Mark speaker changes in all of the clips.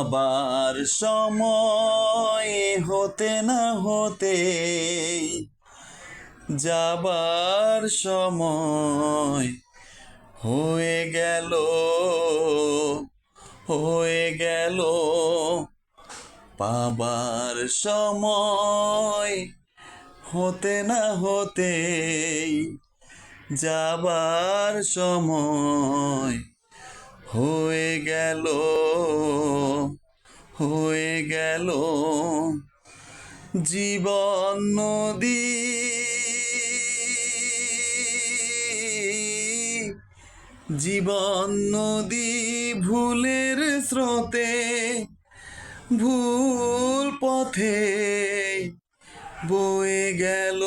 Speaker 1: আবার সময় হতে না হতে যাবার সময় হয়ে গেল হয়ে গেল পাবার সময় হতে না হতে যাবার সময় হয়ে গেল হয়ে গেল জীবন নদী জীবন নদী ভুলের স্রোতে ভুল পথে বয়ে গেল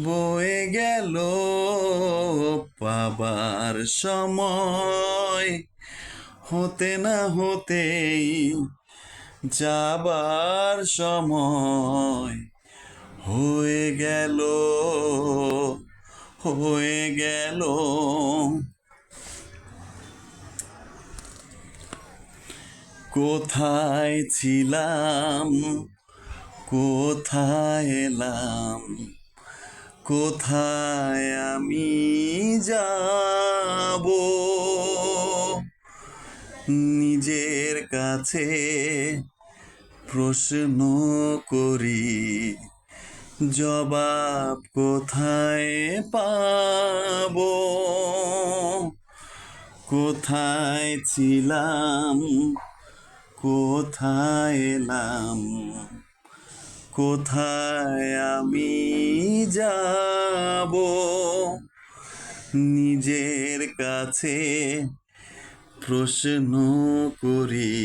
Speaker 1: বয়ে গেল পাবার সময় হতে না হতেই যাবার সময় হয়ে গেল হয়ে গেল কোথায় ছিলাম কোথায় এলাম কোথায় আমি যাব নিজের কাছে প্রশ্ন করি জবাব কোথায় পাব কোথায় ছিলাম কোথায় এলাম কোথায় আমি যাব নিজের কাছে প্রশ্ন করি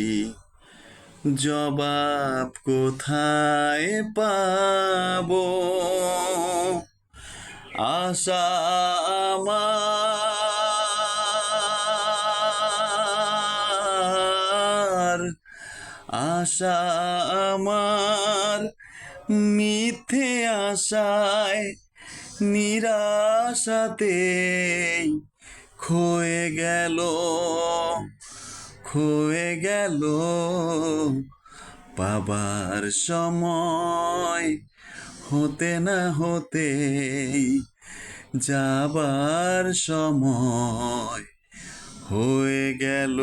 Speaker 1: জবাব কোথায় পাব আশা আমার মিথ্যে আশায় নিরাশাতে ক্ষয়ে গেল পাবার সময় হতে না হতেই যাবার সময় হয়ে গেল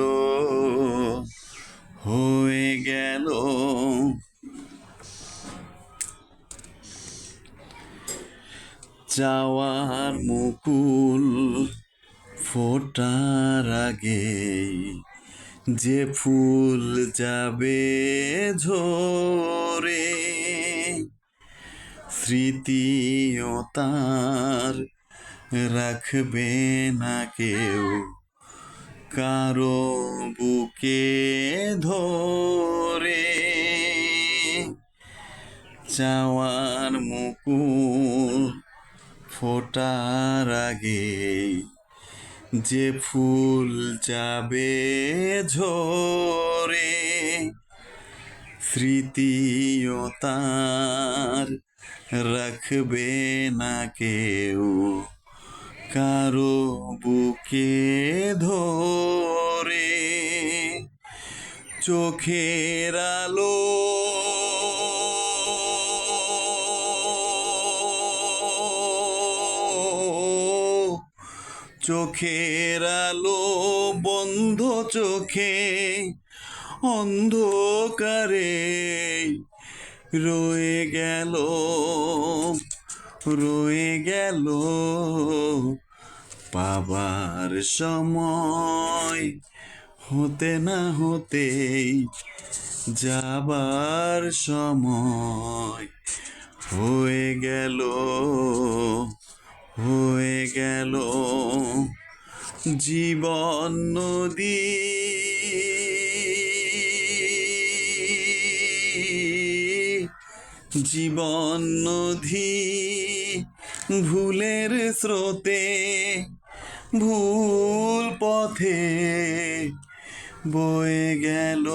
Speaker 1: হয়ে গেল চাওয়ার মুকুল ফোটার আগে যে ফুল যাবে ঝরে স্মৃতিও তার রাখবে না কেউ কারো বুকে ধরে চাওয়ার মুকুল ফোটার আগে যে ফুল যাবে ঝরে স্মৃতিও তার রাখবে না কেউ কারো বুকে ধরে চোখের আলো চোখের আলো বন্ধ চোখে অন্ধকারে রয়ে গেল পাবার সময় হতে না হতেই যাবার সময় হয়ে গেল জীবন নদী জীবন নদী ভুলের স্রোতে ভুল পথে বয়ে গেল